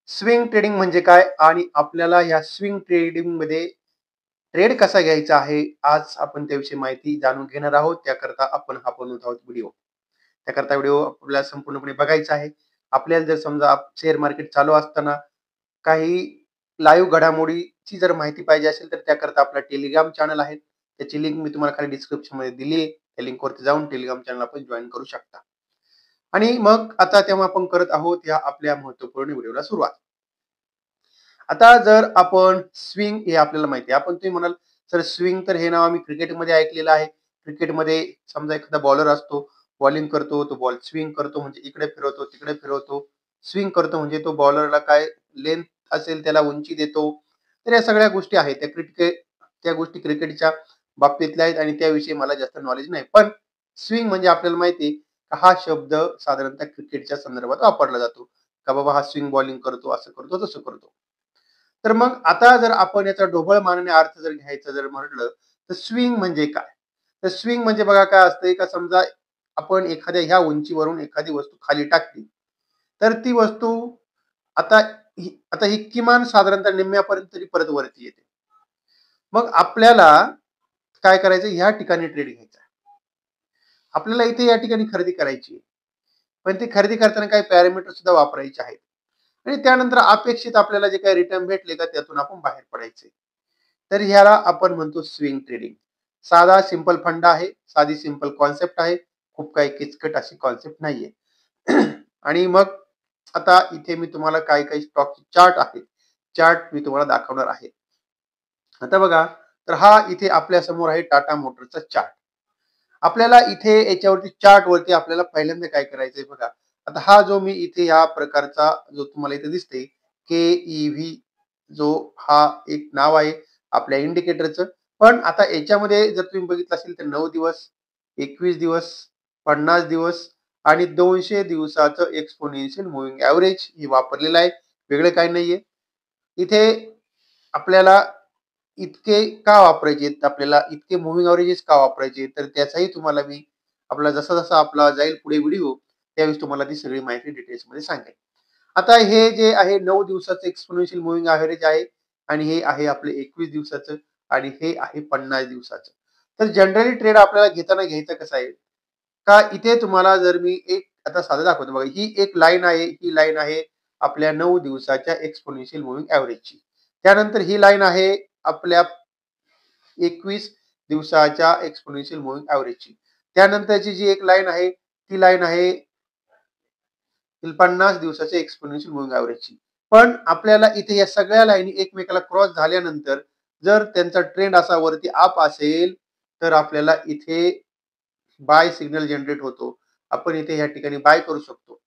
Swing trading म्हणजे काय आणि आपल्याला या स्विंग ट्रेडिंग मध्ये ट्रेड कसा घ्यायचा आहे, आज आपण त्याविषयी माहिती जाणून घेणार आहोत. त्याकरता आपण हा बनवत आहोत व्हिडिओ. त्याकरता व्हिडिओ आपल्याला संपूर्णपणे बघायचा आहे. आपल्याला जर समजा शेअर मार्केट चालू असताना काही लाईव्ह घडामोडीची जर माहिती पाहिजे असेल, तर त्याकरता आपला टेलिग्राम चॅनल आहे. त्याची लिंक मी तुम्हाला खाली डिस्क्रिप्शनमध्ये दिली आहे. त्या लिंकवरती जाऊन टेलिग्राम चॅनल आपण जॉइन करू शकता. आणि मग आता तेव्हा आपण करत आहोत या आपल्या महत्त्वपूर्ण व्हिडिओला सुरुवात. आता जर आपण स्विंग हे आपल्याला माहिती आहे. तुम्ही म्हणाल, सर स्विंग तर हे नाव आम्ही क्रिकेटमध्ये ऐकलेलं आहे. क्रिकेटमध्ये समजा एखादा बॉलर असतो, बॉलिंग करतो, तो बॉल स्विंग करतो म्हणजे इकडे फिरवतो, तिकडे फिरवतो. स्विंग करतो म्हणजे तो बॉलरला काय लेंथ असेल त्याला उंची देतो. तर या सगळ्या गोष्टी आहेत. त्या गोष्टी क्रिकेटच्या बाबतीतल्या आहेत आणि त्याविषयी मला जास्त नॉलेज नाही. पण स्विंग म्हणजे आपल्याला माहिती आहे, हा शब्द साधारणतः क्रिकेटच्या संदर्भात वापरला जातो. का बाबा हा स्विंग बॉलिंग करतो, असं करतो, तसं करतो. तर मग आता जर आपण याचा ढोबळ मानाने अर्थ जर घ्यायचा जर म्हटलं, तर स्विंग म्हणजे काय? तर स्विंग म्हणजे बघा काय असतंय, का समजा आपण एखाद्या ह्या उंचीवरून एखादी वस्तू खाली टाकली, तर ती वस्तू आता ही किमान साधारणतः निम्म्यापर्यंत तरी परत वरती येते. मग आपल्याला काय करायचं, ह्या ठिकाणी ट्रेड घ्यायचा. आपल्याला इथे या ठिकाणी खरेदी करायची. पण ती खरेदी करताना काही पॅरामीटर सुद्धा वापरायचे आहेत. आणि त्यानंतर अपेक्षित आपल्याला जे काही रिटर्न भेटले का त्यातून आपण बाहेर पडायचे. तर ह्याला आपण म्हणतो स्विंग ट्रेडिंग. साधा सिंपल फंड आहे, साधी सिंपल कॉन्सेप्ट आहे. खूप काही किचकट अशी कॉन्सेप्ट नाहीये. आणि मग आता इथे मी तुम्हाला काही काही स्टॉक चार्ट आहे, चार्ट मी तुम्हाला दाखवणार आहे. आता बघा, तर हा इथे आपल्या समोर आहे टाटा मोटरचा चार्ट. आपल्याला इथे याच्यावरती चार्ट वरती आपल्याला पहिल्यांदा काय करायचंय बघा. आता हा जो मी इथे या प्रकारचा जो तुम्हाला इथे दिसते KEV, जो हा एक नाव आहे आपल्या इंडिकेटरचं. पण आता याच्यामध्ये जर तुम्ही बघितलं असेल तर 9 दिवस, 21 दिवस, 50 दिवस आणि 200 दिवसाचं एक्सपोनेन्शियल मूव्हिंग ॲव्हरेज हे वापरलेलं आहे. वेगळं काही नाहीये. इथे आपल्याला इतके का वापरायचे, आपल्याला इतके मूव्हिंग ॲव्हरेजेस का वापरायचे, तर त्याचाही तुम्हाला मी आपला जसा-जसा आपला जाईल पुढे व्हिडिओ, त्यावेळेस तुम्हाला ती सगळी माहिती डिटेल्समध्ये सांगेन. आता हे जे आहे 9 दिवसाचं एक्सपोनेन्शियल मूव्हिंग ॲव्हरेज आहे आणि हे आहे आपले 21 दिवसाचं आणि हे आहे 50 दिवसाचं. तर जनरली ट्रेड आपल्याला घेताना घ्यायचं कसं आहे, का इथे तुम्हाला जर मी एक आता साधं दाखवतो बघा. ही एक लाईन आहे, ही लाईन आहे आपल्या 9 दिवसाच्या एक्सपोनेन्शियल मूव्हिंग ॲव्हरेजची. त्यानंतर ही लाईन आहे आपल्या 21 दिवसाच्या एक्सपोनेन्शियल मूव्हिंग ॲव्हरेजची. त्यानंतरची जी एक लाईन आहे, ती लाईन आहे 50 दिवसाच्या एक्सपोनेन्शियल मूव्हिंग ॲव्हरेजची. पण आपल्याला इथे या सगळ्या लाईनी एकमेकाला क्रॉस झाल्यानंतर जर त्यांचा ट्रेंड असा वरती अप असेल, तर आपल्याला इथे बाय सिग्नल जनरेट होतो. आपण इथे या ठिकाणी बाय करू शकतो.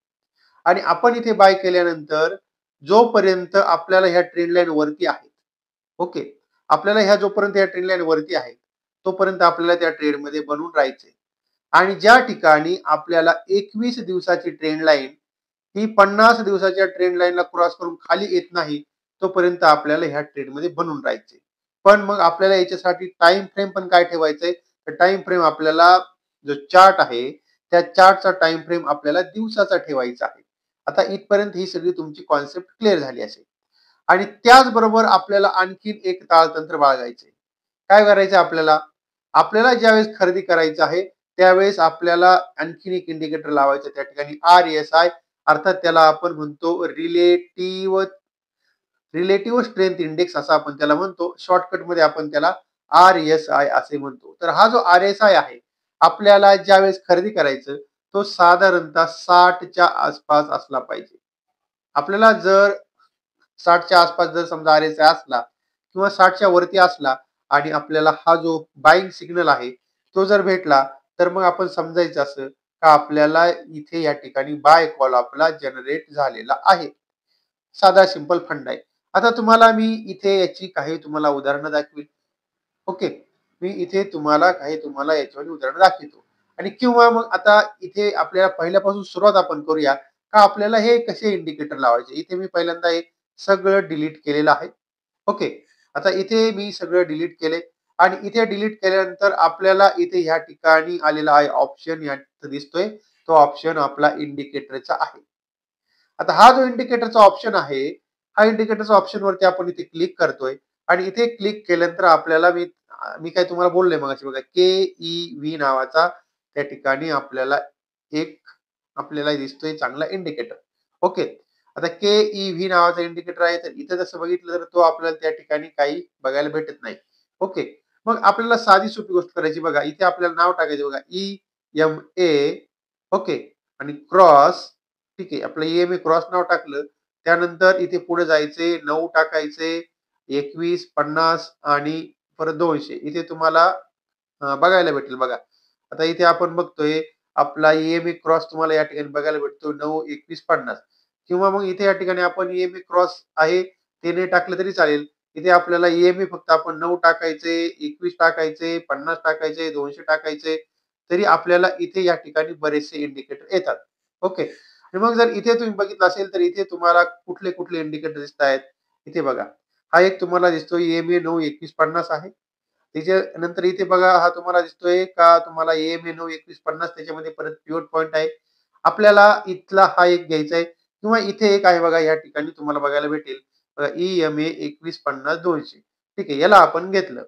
आणि आपण इथे बाय केल्यानंतर जोपर्यंत आपल्याला ह्या ट्रेंड लाईन वरती आहे, ओके. आपल्याला ह्या जोपर्यंत ह्या ट्रेंड लाईन वरती आहे, तोपर्यंत आपल्याला त्या ट्रेडमध्ये बनून राहायचंय. आणि ज्या ठिकाणी आपल्याला 21 दिवसाची ट्रेंड लाईन ही 50 दिवसाच्या ट्रेंड लाईनला क्रॉस करून खाली येत नाही, तोपर्यंत आपल्याला ह्या ट्रेडमध्ये बनून राहायचंय. पण मग आपल्याला याच्यासाठी टाइम फ्रेम पण काय ठेवायचंय, तर टाइम फ्रेम आपल्याला जो चार्ट आहे, त्या चार्टचा टाइम फ्रेम आपल्याला दिवसाचा ठेवायचा आहे. आता इथपर्यंत ही सगळी तुमची कॉन्सेप्ट क्लिअर झाली असेल. आणि त्याचबरोबर आपल्याला आणखीन एक ताळतंत्र बाळगायचंय. काय करायचं आपल्याला? आपल्याला ज्यावेळेस खरेदी करायचं आहे, त्यावेळेस आपल्याला आणखीन एक इंडिकेटर लावायचं. त्या ठिकाणी RSI, अर्थात त्याला आपण म्हणतो रिलेटिव्ह स्ट्रेंथ इंडेक्स असं आपण त्याला म्हणतो. शॉर्टकटमध्ये आपण त्याला RSI असे म्हणतो. तर हा जो RSI आहे, आपल्याला ज्यावेळेस खरेदी करायचं, तो साधारणतः 60च्या आसपास असला पाहिजे. आपल्याला जर 60च्या आसपास जर समजा RSI असला किंवा 60च्या वरती असला आणि आपल्याला हा जो बाईंग सिग्नल आहे, तो जर भेटला, तर मग आपण समजायचं असं का आपल्याला इथे या ठिकाणी बाय कॉल आपला जनरेट झालेला आहे. साधा सिंपल फंड आहे. आता तुम्हाला मी इथे याची काही तुम्हाला उदाहरणं दाखवीन. ओके. मी इथे तुम्हाला याच्यावर उदाहरणं दाखवतो. आणि किंवा मग आता इथे आपल्याला पहिल्यापासून सुरुवात आपण करूया, का आपल्याला हे कसे इंडिकेटर लावायचे. इथे मी पहिल्यांदा हे सगळं डिलीट केलेलं आहे. ओके. आता इथे मी सगळं डिलीट केलंय आणि इथे डिलीट केल्यानंतर आपल्याला इथे ह्या ठिकाणी आलेला आहे ऑप्शन यात दिसतोय. तो ऑप्शन आपला इंडिकेटरचा आहे. आता हा जो इंडिकेटरचा ऑप्शन आहे, हा इंडिकेटरचा ऑप्शन वरती आपण इथे क्लिक करतोय आणि इथे क्लिक केल्यानंतर आपल्याला मी मी काय तुम्हाला बोललोय मगाशी बघा, KEV नावाचा त्या ठिकाणी आपल्याला एक आपल्याला दिसतोय चांगला इंडिकेटर. ओके. आता KEV नावाचा इंडिकेटर आहे, तर इथे जसं बघितलं तर तो आपल्याला त्या ठिकाणी काही बघायला भेटत नाही. ओके. मग आपल्याला साधी सोपी गोष्ट करायची बघा. इथे आपल्याला नाव टाकायचं बघा, EMA. ओके. आणि क्रॉस. ठीक आहे. आपलं EMA क्रॉस नाव टाकलं. त्यानंतर इथे पुढे जायचे, 9 टाकायचे, 21, 50 आणि परत 200 इथे तुम्हाला बघायला भेटेल बघा. आता इथे आपण बघतोय आपला EMA क्रॉस तुम्हाला या ठिकाणी बघायला भेटतो 9, 21, 50 किंवा मग इथे या ठिकाणी आपण EMA क्रॉस आहे ते नाही टाकलं तरी चालेल. इथे आपल्याला EMA फक्त आपण 9 टाकायचे, 21 टाकायचे, 50 टाकायचे, 200 टाकायचे, तरी आपल्याला इथे या ठिकाणी बरेचसे इंडिकेटर येतात. ओके. आणि मग जर इथे तुम्ही बघितलं असेल तर इथे तुम्हाला कुठले-कुठले इंडिकेटर दिसतायत. इथे बघा. हा एक तुम्हाला दिसतो EMA 9, 21, 50 आहे. त्याच्यानंतर इथे बघा हा तुम्हाला दिसतोय का तुम्हाला EMA 9, 21, 50 त्याच्यामध्ये परत पिव्होट पॉइंट आहे. आपल्याला इथला हा एक घ्यायचा आहे किंवा इथे एक आहे बघा या ठिकाणी तुम्हाला बघायला भेटेल. EMA 21, 50, 200 ठीक आहे. याला आपण घेतलं.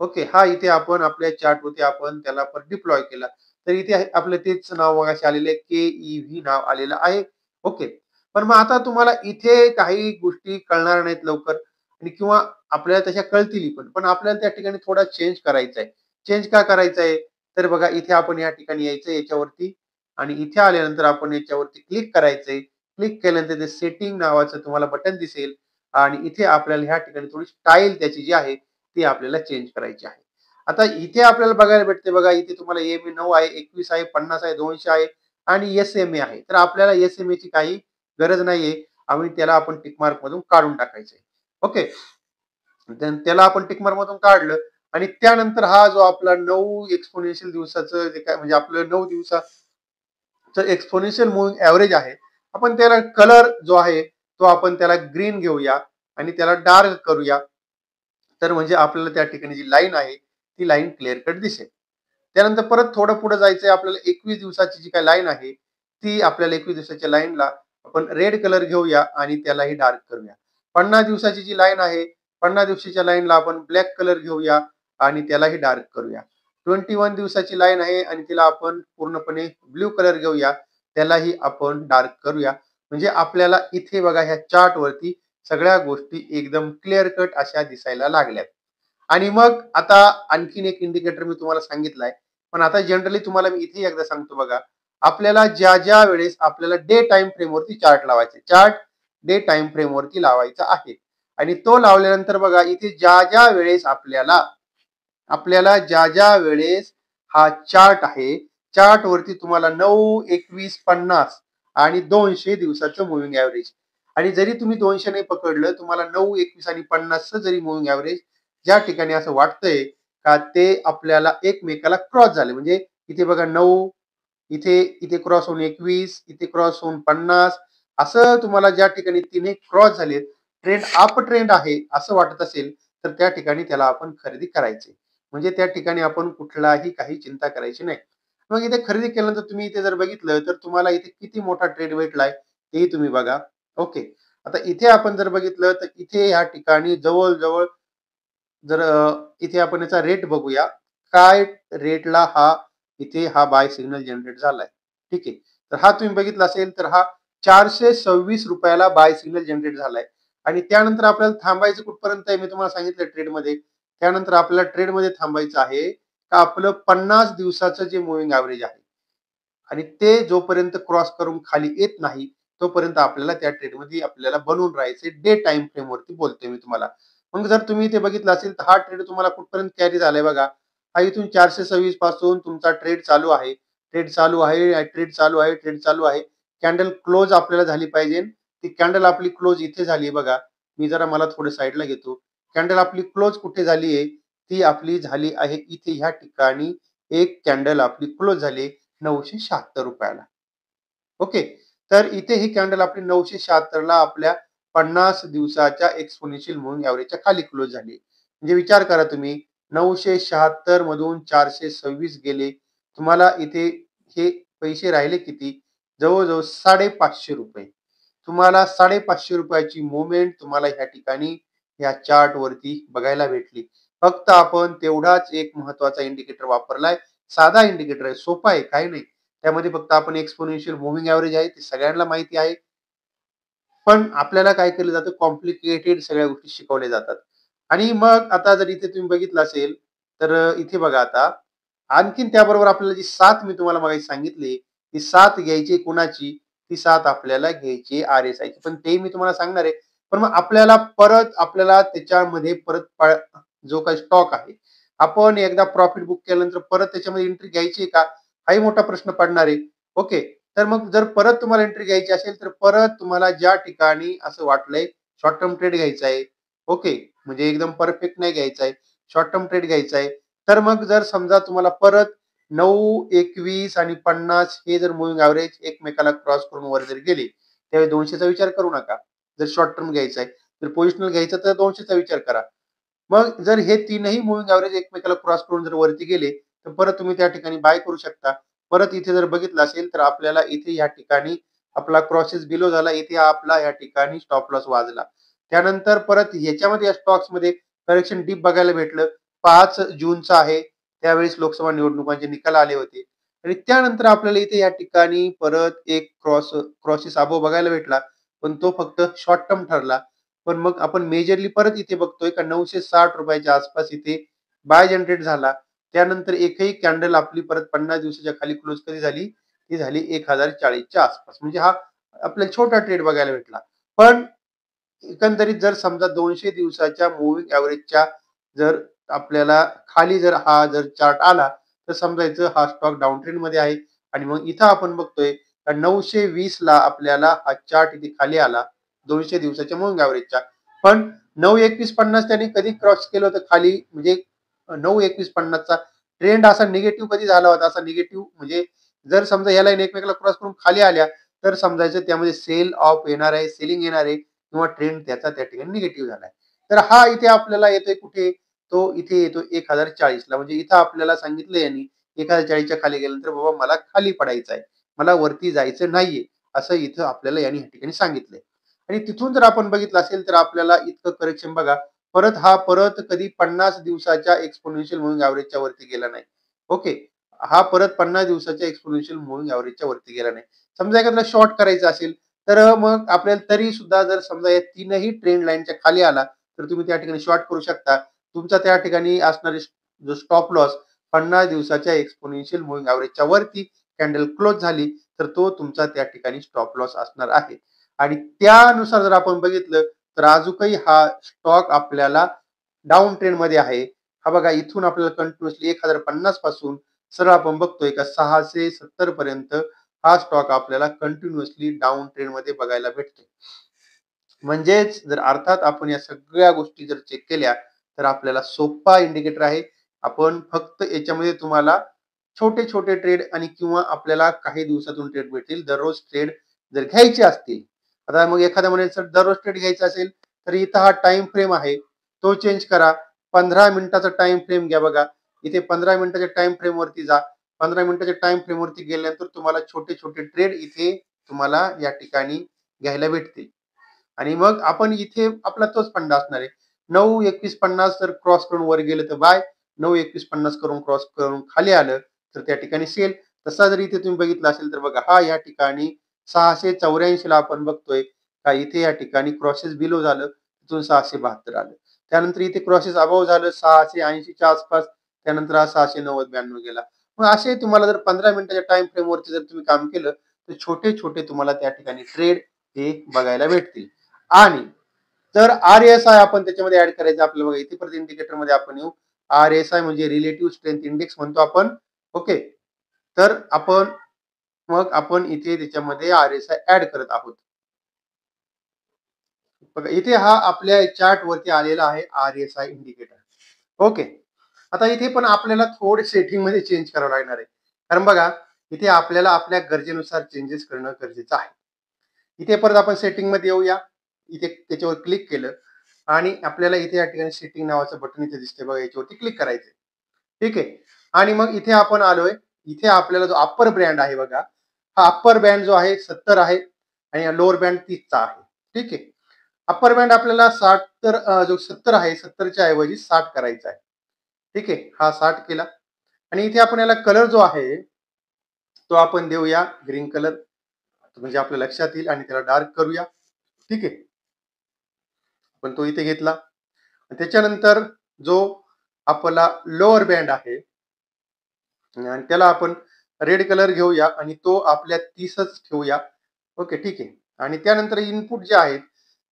ओके. हा इथे आपण आपल्या चार्टवरती आपण त्याला आपण डिप्लॉय केला. तर इथे आपलं तेच नाव मगाशी आलेलं आहे, KEV नाव आलेलं आहे. ओके. पण मग आता तुम्हाला इथे काही गोष्टी कळणार नाहीत लवकर आणि किंवा आपल्याला तशा कळतीलही पण. पण आपल्याला त्या ठिकाणी थोडा चेंज करायचा आहे. चेंज का करायचा आहे? तर बघा इथे आपण या ठिकाणी यायचं याच्यावरती आणि इथे आल्यानंतर आपण याच्यावरती क्लिक करायचंय. क्लिक केल्यानंतर ते सेटिंग नावाचं तुम्हाला बटन दिसेल आणि इथे आपल्याला ह्या ठिकाणी थोडी स्टाईल त्याची जी आहे ती आपल्याला चेंज करायची आहे. आता इथे आपल्याला बघायला भेटते बघा इथे तुम्हाला EMA 9 आहे, 21 आहे, 50 आहे, 200 आहे आणि SMA आहे. तर आपल्याला SMA ची काही गरज नाहीये आणि त्याला आपण टिक मार्क मधून काढून टाकायचंय. ओके. त्याला आपण टिक मार्क मधून काढलं आणि त्यानंतर हा जो आपला 9 एक्स्पोनेन्शियल दिवसाचं जे काय म्हणजे आपलं 9 दिवसाचं एक्स्पोनेन्शियल मूव्हिंग एव्हरेज आहे. आपण त्याला कलर जो आहे तो आपण त्याला ग्रीन घेऊया आणि त्याला डार्क करूया. तर म्हणजे आपल्याला त्या ठिकाणी जी लाईन आहे ती लाईन क्लिअर कट दिसेल. त्यानंतर परत थोडं पुढे जायचंय आपल्याला 21 दिवसाची जी काही लाईन आहे ती आपल्याला 21 दिवसाच्या लाईनला आपण रेड कलर घेऊया आणि त्यालाही डार्क करूया. 50 दिवसाची जी लाईन आहे 50 दिवसाच्या लाईनला आपण ब्लॅक कलर घेऊया आणि त्यालाही डार्क करूया. 21 दिवसाची लाईन आहे आणि तिला आपण पूर्णपणे ब्लू कलर घेऊया. त्यालाही आपण डार्क करूया. म्हणजे आपल्याला इथे बघा ह्या चार्टवरती सगळ्या गोष्टी एकदम क्लिअर कट अशा दिसायला लागल्यात. आणि मग आता आणखीन एक इंडिकेटर मी तुम्हाला सांगितलाय. पण आता जनरली तुम्हाला मी इथे एकदा सांगतो बघा. आपल्याला ज्या वेळेस आपल्याला डे टाईम फ्रेमवरती चार्ट लावायचा चार्ट डे टाईम फ्रेमवरती लावायचा आहे. आणि तो लावल्यानंतर बघा इथे ज्या वेळेस आपल्याला आपल्याला ज्या वेळेस हा चार्ट आहे, चार्टवरती तुम्हाला 9, 21, 50 आणि 200 दिवसाचं मूव्हिंग एव्हरेज आणि जरी तुम्ही 200 नाही पकडलं, तुम्हाला 9, 21 आणि 50 चं जरी मूव्हिंग एव्हरेज ज्या ठिकाणी असं वाटतंय का ते आपल्याला एकमेकाला क्रॉस झाले. म्हणजे इथे बघा 9 इथे इथे क्रॉस होऊन 21 इथे क्रॉस होऊन 50 असं तुम्हाला ज्या ठिकाणी तिन्ही क्रॉस झालेत, ट्रेंड अप ट्रेंड आहे असं वाटत असेल, तर त्या ठिकाणी त्याला आपण खरेदी करायची. म्हणजे त्या ठिकाणी आपण कुठलाही काही चिंता करायची नाही. मग इथे खरेदी केल्यानंतर तुम्ही इथे जर बघितलं, तर तुम्हाला इथे किती मोठा ट्रेड भेटलाय तेही तुम्ही बघा. ओके. आता इथे आपण जर बघितलं, तर इथे या ठिकाणी जवळ-जवळ जर इथे आपण याचा रेट बघूया. काय रेटला हा इथे हा बाय सिग्नल जनरेट झालाय. ठीक आहे. तर हा तुम्ही बघितला असेल, तर हा ₹426 ला बाय सिग्नल जनरेट झालाय आणि त्यानंतर आपल्याला थांबायचं कुठपर्यंत आहे मी तुम्हाला सांगितलं ट्रेडमध्ये. त्यानंतर आपल्याला ट्रेडमध्ये थांबायचं आहे का आपलं 50 दिवसाचं जे मूव्हिंग एव्हरेज आहे आणि ते जोपर्यंत क्रॉस करून खाली येत नाही, तोपर्यंत आपल्याला त्या ट्रेडमध्ये आपल्याला बनून राहायचंय. डे टाईम फ्रेमवरती बोलतोय मी तुम्हाला. मग जर तुम्ही इथे बघितलं असेल, तर हा ट्रेड तुम्हाला कुठपर्यंत कॅरी झालाय बघा. हा इथून 426 पासून तुमचा ट्रेड चालू आहे. ट्रेड चालू आहे, ट्रेड चालू आहे, ट्रेड चालू आहे. कॅन्डल क्लोज आपल्याला झाली पाहिजे. ती कॅन्डल आपली क्लोज इथे झाली बघा. मी जरा मला थोडं साइडला घेतो. कॅन्डल आपली क्लोज कुठे झाली आहे? ती आपली झाली आहे इथे ह्या ठिकाणी एक कॅन्डल आपली क्लोज झाली ₹976 ला. ओके. तर इथे ही कॅन्डल आपली 976 ला आपल्या 50 दिवसाच्या एक्स्पोनेन्शियल मूव्हिंग एव्हरेजच्या खाली क्लोज झाली. म्हणजे विचार करा तुम्ही 976 मधून 426 गेले. तुम्हाला इथे हे पैसे राहिले किती? जवळ-जवळ ₹550. तुम्हाला ₹550 मूव्हमेंट तुम्हाला ह्या ठिकाणी या चार्ट वरती बघायला भेटली. फक्त आपण तेवढाच एक महत्त्वाचा इंडिकेटर वापरलाय. साधा इंडिकेटर आहे, सोपा आहे, काही नाही. त्यामध्ये फक्त आपण एक्स्पोनेन्शियल मूव्हिंग एव्हरेज आहे, ते सगळ्यांना माहिती आहे. पण आपल्याला काय केलं जातं, कॉम्प्लिकेटेड सगळ्या गोष्टी शिकवल्या जातात. आणि मग आता जर इथे तुम्ही बघितलं असेल, तर इथे बघा आता, आणखीन त्याबरोबर आपल्याला जी साथ मी तुम्हाला मगाशी सांगितली, ती साथ घ्यायची कुणाची? ती साथ आपल्याला घ्यायची आर-एस-आयची. पण ते मी तुम्हाला सांगणार आहे. पण मग आपल्याला त्याच्यामध्ये जो काही स्टॉक आहे, आपण एकदा प्रॉफिट बुक केल्यानंतर परत त्याच्यामध्ये एंट्री घ्यायची का? हाही मोठा प्रश्न पडणार आहे. ओके. तर मग जर परत तुम्हाला एंट्री घ्यायची असेल, तर परत तुम्हाला ज्या ठिकाणी असं वाटलंय शॉर्ट टर्म ट्रेड घ्यायचा आहे. ओके. म्हणजे एकदम परफेक्ट नाही घ्यायचा आहे. शॉर्ट टर्म ट्रेड घ्यायचा आहे. तर मग जर समजा तुम्हाला परत 9, 21 आणि 50 हे जर मूव्हिंग एव्हरेज एकमेकाला क्रॉस करून वर जर गेले, त्यावेळी 200 चा विचार करू नका. जर शॉर्ट टर्म घ्यायचा आहे, जर पोझिशनल घ्यायचं तर 200 चा विचार करा. मग जर हे तीनही मूव्हिंग एव्हरेज एकमेकाला क्रॉस करून जर वरती गेले, तर परत तुम्ही त्या ठिकाणी बाय करू शकता. परत इथे जर बघितलं असेल, तर आपल्याला इथे या ठिकाणी आपला क्रॉसेस बिलो झाला. इथे आपला या ठिकाणी स्टॉप लॉस वाजला. त्यानंतर परत ह्याच्यामध्ये या स्टॉक्समध्ये करेक्शन डीप बघायला भेटलं. 5 जूनचा आहे. त्यावेळेस लोकसभा निवडणुकांचे निकाल आले होते. आणि त्यानंतर आपल्याला इथे या ठिकाणी परत एक क्रॉसेस अबोव्ह बघायला भेटला. पण तो फक्त शॉर्ट टर्म ठरला. पण मग आपण मेजरली परत इथे बघतोय का ₹960 च्या आसपास इथे बाय जनरेट झाला. त्यानंतर एकही कॅन्डल आपली परत 50 दिवसाच्या खाली क्लोज कधी झाली? ती झाली 1040 च्या आसपास. म्हणजे हा आपल्याला छोटा ट्रेड बघायला भेटला. पण एकंदरीत जर समजा 200 दिवसाच्या मूव्हिंग एव्हरेजच्या जर आपल्याला खाली जर हा जर चार्ट आला, तर समजायचं हा स्टॉक डाउन ट्रेंडमध्ये आहे. आणि मग इथं आपण बघतोय तर 920 ला आपल्याला हा चार्ट इथे खाली आला 200 दिवसाच्या मूव्हिंग एव्हरेजच्या. पण 92150 त्यांनी कधी क्रॉस केलं होतं खाली, म्हणजे 92150 चा ट्रेंड असा निगेटिव्ह कधी झाला होता? असा निगेटिव्ह म्हणजे जर समजा ह्या लाईन एकमेकाला क्रॉस करून खाली आल्या, तर समजायचं त्यामध्ये सेल ऑफ येणार आहे, सेलिंग येणार आहे किंवा ट्रेंड त्याचा त्या ठिकाणी निगेटिव्ह झालाय. तर हा इथे आपल्याला येतोय कुठे? तो इथे येतो 1040 ला. म्हणजे इथं आपल्याला सांगितलं यांनी 1040 च्या खाली गेल्यानंतर बाबा मला खाली पडायचं आहे. मला वरती जायचं नाहीये. असं इथं आपल्याला यांनी या ठिकाणी सांगितलंय. आणि तिथून जर आपण बघितलं असेल, तर आपल्याला इतकं करेक्शन बघा, परत कधी 50 दिवसाच्या एक्स्पोनेन्शियल मूव्हिंग एव्हरेजच्या वरती गेला नाही. ओके. हा परत 50 दिवसाच्या एक्स्पोनेन्शियल मूव्हिंग एव्हरेजच्या वरती गेला नाही. समजा एखाद्याला शॉर्ट करायचं असेल, तर मग आपल्याला तरी सुद्धा जर समजा या तीनही ट्रेंड लाईनच्या खाली आला, तर तुम्ही त्या ठिकाणी शॉर्ट करू शकता. तुमचा त्या ठिकाणी असणारे जो स्टॉप लॉस 50 दिवसाच्या एक्स्पोनेन्शियल मूव्हिंग एव्हरेजच्या वरती कॅन्डल क्लोज झाली, तर तो तुमचा त्या ठिकाणी स्टॉप लॉस असणार आहे. आणि त्यानुसार जर आपण बघितलं, तर अजूनही हा स्टॉक आपल्याला डाउन ट्रेंडमध्ये आहे. हा बघा, इथून आपल्याला कंटिन्युअसली 1050 पासून सरळ आपण बघतोय का 670 पर्यंत हा स्टॉक आपल्याला कंटिन्युअसली डाउन ट्रेंडमध्ये बघायला भेटतोय. म्हणजेच जर अर्थात आपण या सगळ्या गोष्टी जर चेक केल्या, तर आपल्याला सोपा इंडिकेटर आहे. आपण फक्त याच्यामध्ये तुम्हाला छोटे-छोटे ट्रेड आणि किंवा आपल्याला काही दिवसातून ट्रेड भेटतील. दररोज ट्रेड जर घ्यायचे असतील, आता मग एखादा म्हणेल सर दररोज ट्रेड घ्यायचा असेल, तर इथं हा टाईम फ्रेम आहे, तो चेंज करा. 15 मिनिटाचा टाईम फ्रेम घ्या बघा. इथे 15 मिनिटाच्या टाईम फ्रेमवरती जा. 15 मिनिटाच्या टाईम फ्रेमवरती गेल्यानंतर तुम्हाला छोटे-छोटे ट्रेड इथे तुम्हाला या ठिकाणी घ्यायला भेटतील. आणि मग आपण इथे आपला तोच फंडा असणार आहे. 9-21-50 जर क्रॉस करून वर गेलं तर बाय, 9-21-50 करून क्रॉस करून खाली आलं तर त्या ठिकाणी सेल. तसा जर इथे तुम्ही बघितलं असेल, तर बघा हा या ठिकाणी 684 ला आपण बघतोय का इथे या ठिकाणी क्रॉसेस बिलो झालं, तिथून 672 आलं. त्यानंतर इथे क्रॉसेस अबोव्ह झालं 680 च्या आसपास, त्यानंतर हा 690-92 गेला. मग असे तुम्हाला जर 15 मिनिटाच्या टाईम फ्रेमवरती जर तुम्ही काम केलं, तर छोटे-छोटे तुम्हाला त्या ठिकाणी ट्रेड हे बघायला भेटतील. आणि जर आर-एस-आय आपण त्याच्यामध्ये ऍड करायचं आपल्याला बघा, इथे परत इंडिकेटरमध्ये आपण येऊ. आर-एस-आय म्हणजे रिलेटिव्ह स्ट्रेंथ इंडेक्स म्हणतो आपण. ओके. तर आपण इथे त्याच्यामध्ये आर-एस-आय ऍड करत आहोत. बघा, इथे हा आपल्या चार्ट वरती आलेला आहे आर-एस-आय इंडिकेटर. ओके. आता इथे पण आपल्याला थोडे सेटिंगमध्ये चेंज करावं लागणार आहे. कारण बघा, इथे आपल्याला आपल्या गरजेनुसार चेंजेस करणं गरजेचं आहे. इथे परत आपण सेटिंगमध्ये येऊया. इथे त्याच्यावर क्लिक केलं आणि आपल्याला इथे या ठिकाणी सेटिंग नावाचं बटन इथे दिसतंय बघा, याच्यावरती क्लिक करायचंय. ठीक आहे. आणि मग इथे आपण आलोय. इथे आपल्याला जो अप्पर बँड आहे बघा, हा अप्पर बँड जो आहे 70 आहे आणि लोअर बँड 30चा आहे. ठीक आहे. अप्पर बँड आपल्याला 60 तर जो 70 आहे 70च्या ऐवजी 60 करायचा आहे. ठीक आहे. हा 60 केला आणि इथे आपण याला कलर जो आहे तो आपण देऊया ग्रीन कलर, म्हणजे आपल्या लक्षात येईल आणि त्याला डार्क करूया. ठीक आहे. पण तो इथे घेतला. त्याच्यानंतर जो आपला लोअर बँड आहे आणि त्याला आपण रेड कलर घेऊया आणि तो आपल्या 30च ठेवूया. ओके, ठीक आहे. आणि त्यानंतर इनपुट जे आहेत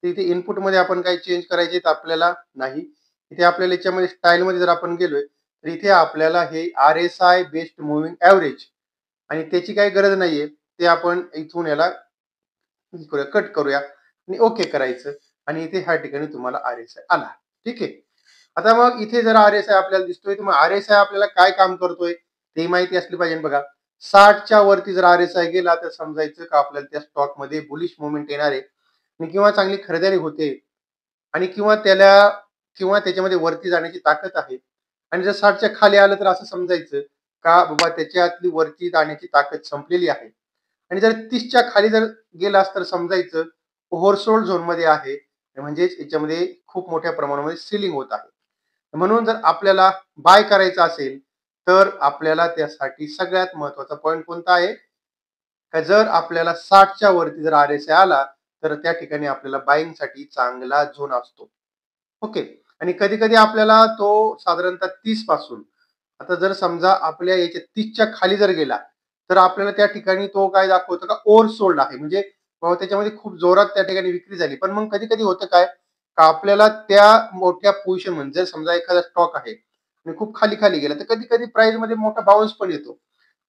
ते इथे इनपुटमध्ये आपण काही चेंज करायचे आपल्याला नाही. इथे आपल्याला याच्यामध्ये स्टाईलमध्ये जर आपण गेलोय तर इथे आपल्याला हे RSI बेस्ड मूव्हिंग ॲव्हरेज आणि त्याची काही गरज नाहीये. ते आपण इथून याला कट करूया आणि ओके करायचं आणि इथे ह्या ठिकाणी तुम्हाला RSI आला. ठीक आहे. आता मग इथे जर RSI आपल्याला दिसतोय तर मग RSI आपल्याला काय काम करतोय ते माहिती असली पाहिजे. बघा 60च्या वरती जर RSI गेला तर समजायचं का आपल्याला त्या स्टॉकमध्ये बुलिश मुवमेंट येणार आहे आणि किंवा चांगली खरेदी होते आणि किंवा त्याच्यामध्ये वरती जाण्याची ताकद आहे. आणि जर 60च्या खाली आलं तर असं समजायचं का बाबा त्याच्यातली वरती जाण्याची ताकद संपलेली आहे. आणि जर 30च्या खाली जर गेलास तर समजायचं ओव्हरसोल्ड झोनमध्ये आहे, म्हणजेच याच्यामध्ये खूप मोठ्या प्रमाणामध्ये सेलिंग होत आहे. म्हणून जर आपल्याला बाय करायचं असेल तर आपल्याला त्यासाठी सगळ्यात महत्वाचा पॉईंट कोणता आहे का जर आपल्याला 60च्या वरती जर RSI आला तर त्या ठिकाणी आपल्याला बाईंगसाठी चांगला झोन असतो. ओके. आणि कधी कधी आपल्याला तो साधारणतः 30 पासून, आता जर समजा आपल्या याच्या 30च्या खाली जर गेला तर आपल्याला त्या ठिकाणी तो काय दाखवतो का ओव्हरसोल्ड आहे, म्हणजे त्याच्यामध्ये खूप जोरात त्या ठिकाणी विक्री झाली. पण मग कधी कधी होतं काय का आपल्याला त्या मोठ्या पोझिशन म्हणजे जर समजा एखादा स्टॉक आहे आणि खूप खाली खाली गेला तर कधी कधी प्राइस मध्ये मोठा बाउन्स पण येतो.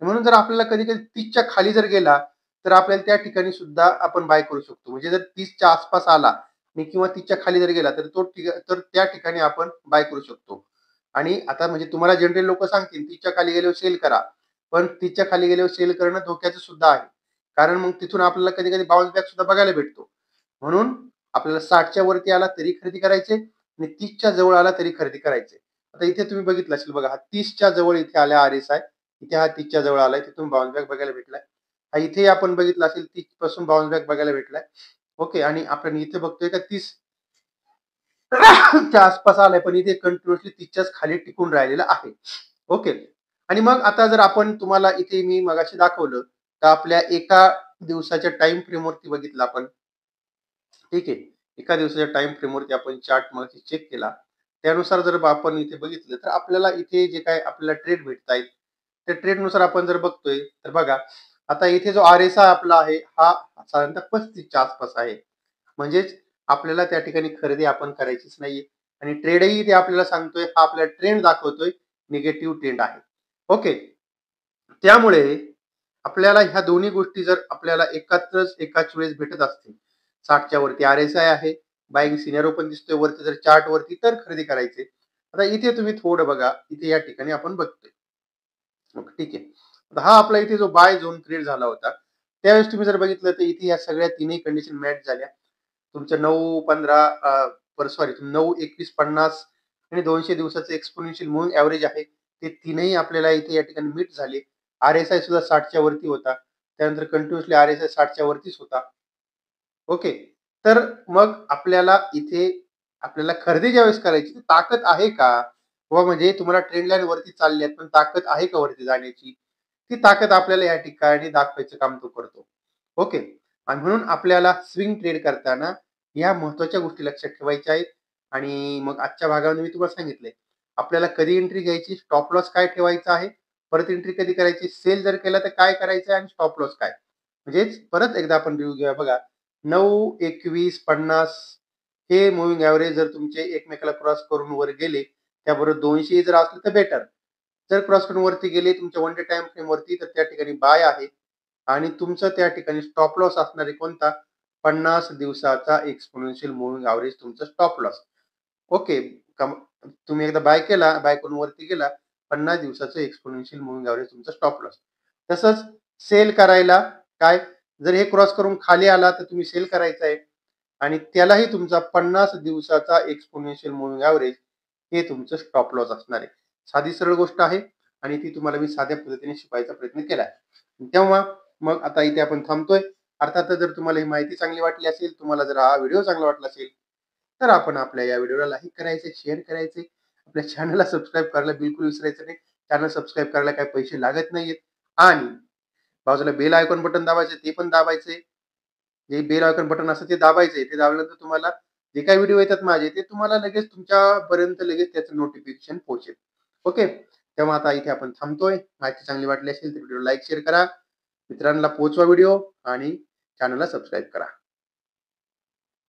म्हणून जर आपल्याला कधी कधी 30च्या खाली जर गेला तर आपल्याला त्या ठिकाणी सुद्धा आपण बाय करू शकतो. म्हणजे जर 30च्या आसपास आला किंवा 30च्या खाली जर गेला तर तर त्या ठिकाणी आपण बाय करू शकतो. आणि आता म्हणजे तुम्हाला जनरल लोक सांगतील 30च्या खाली गेल्यावर सेल करा, पण 30च्या खाली गेल्यावर सेल करणं धोक्याचं सुद्धा आहे. कारण मग तिथून आपल्याला कधी कधी बाउन्स बॅक सुद्धा बघायला भेटतो. म्हणून आपल्याला 60च्या वरती आला तरी खरेदी करायचे आणि 30च्या जवळ आला तरी खरेदी करायचे. आता इथे तुम्ही बघितलं असेल बघा, हा 30च्या जवळ इथे आल्या RSI, इथे हा 30च्या जवळ आलाय, तिथून बाउन्स बॅक बघायला भेटलाय. हा इथे आपण बघितलं असेल 30 पासून बाउन्स बॅक बघायला भेटलाय. ओके. आणि आपण इथे बघतोय का 30 च्या आसपास आलाय, पण इथे कंटिन्युअसली 30च्याच खाली टिकून राहिलेला आहे. ओके. आणि मग आता जर आपण तुम्हाला इथे मी मगाशी दाखवलं तर आपल्या एका दिवसाच्या टाइम फ्रेमवरती बघितलं आपण. ठीक आहे. एका दिवसाच्या टाइम फ्रेमवरती आपण चार्ट मगाशी चेक केला. त्यानुसार जर आपण इथे बघितलं तर आपल्याला इथे जे काही आपल्याला ट्रेड भेटतायत त्या ट्रेडनुसार आपण जर बघतोय तर बघा, आता इथे जो RSI आपला आहे हा साधारणतः 35च्या आसपास आहे. म्हणजेच आपल्याला त्या ठिकाणी खरेदी आपण करायचीच नाहीये आणि ट्रेडही ते आपल्याला सांगतोय, हा आपला ट्रेंड दाखवतोय निगेटिव्ह ट्रेंड आहे. ओके. त्यामुळे आपल्याला ह्या दोन्ही गोष्टी जर आपल्याला एकाच वेळेस भेटत असतील, 60च्या वरती RSI आहे, बाईंग सिनेरिओ पण दिसतोय वरती जर चार्ट वरती, तर खरेदी करायचे. आता इथे तुम्ही थोडं बघा, इथे या ठिकाणी आपण बघतोय. ठीक आहे. आता हा आपला इथे जो बाय झोन क्रिएट झाला होता त्यावेळेस तुम्ही जर बघितलं तर इथे या सगळ्या तीनही कंडिशन मॅच झाल्या. तुमचं 9 सॉरी 9 21 50 आणि 200 दिवसाचं एक्सपोनेन्शियल मूव्हिंग ॲव्हरेज आहे. ते तीनही आपल्याला इथे या ठिकाणी मीट झाले. RSI सुद्धा 60च्या वरती होता. त्यानंतर कंटिन्युअसली RSI 60च्या वरतीच होता. ओके. तर मग आपल्याला खरेदी ज्यावेळेस करायची तर ताकद आहे का? किंवा म्हणजे तुम्हाला ट्रेंड लाईन वरती चालली आहे, पण ताकद आहे का वरती जाण्याची? ती ताकद आपल्याला या ठिकाणी दाखवायचं काम तो करतो. ओके. आणि म्हणून आपल्याला स्विंग ट्रेड करताना या महत्त्वाच्या गोष्टी लक्षात ठेवायच्या आहेत. आणि मग आजच्या भागामध्ये मी तुम्हाला सांगितलंय, आपल्याला कधी एंट्री घ्यायची, स्टॉप लॉस काय ठेवायचा आहे, परत एंट्री कधी करायची, सेल जर केला तर काय करायचं आणि स्टॉप लॉस काय. म्हणजेच परत एकदा आपण रिव्ह्यू घेऊया बघा. 9 21 50 हे मूव्हिंग ॲव्हरेज जर तुमचे एकमेकाला क्रॉस करून वर गेले, त्याबरोबर 200 जर असले तर बेटर. जर क्रॉस करून वरती गेले तुमच्या वन डे टाइम फ्रेम वरती तर त्या ठिकाणी बाय आहे आणि तुमचं त्या ठिकाणी स्टॉप लॉस असणार आहे कोणता, 50 दिवसाचा एक्सपोनेन्शियल मूव्हिंग ॲव्हरेज तुमचं स्टॉप लॉस. ओके. तुम्ही एकदा बाय केला, बाय करून वरती गेला, 50 दिवसाचं एक्सपोनेन्शियल मूव्हिंग ॲव्हरेज तुमचा स्टॉप लॉस. तसंच सेल करायला काय, जर हे क्रॉस करून खाली आला तर तुम्ही सेल करायचा आहे आणि त्यालाही तुमचा 50 दिवसाचा एक्सपोनेन्शियल मूव्हिंग ॲव्हरेज हे तुमचं स्टॉप लॉस असणार आहे. साधी सरळ गोष्ट आहे आणि ती तुम्हाला मी साध्या पद्धतीने शिकवायचा प्रयत्न केलाय. तेव्हा मग आता इथे आपण थांबतोय अर्थातच जर तुम्हाला ही माहिती चांगली वाटली असेल, तुम्हाला जर हा व्हिडिओ चांगला वाटला असेल, तर आपण आपल्या या व्हिडिओला लाईक करायचे, शेअर करायचे. आपल्या चॅनलला सबस्क्राईब करायला बिलकुल विसरायचं नाही. चॅनल सबस्क्राईब करायला काही पैसे लागत नाहीयेत आणि बाजूला बेल आयकॉन बटन दाबायचं ते पण दाबायचंय. जे बेल आयकॉन बटन असतं ते दाबायचंय. ते दाबल्यानंतर तुम्हाला जे काही व्हिडिओ येतात माझे, ते तुम्हाला लगेच तुमच्यापर्यंत लगेच त्याचं नोटिफिकेशन पोहोचेल. ओके. तेव्हा आता इथे आपण थांबतोय. माहिती चांगली वाटली असेल तर व्हिडिओ लाईक, शेअर करा. मित्रांना पोहोचवा व्हिडिओ आणि चॅनलला सबस्क्राईब करा.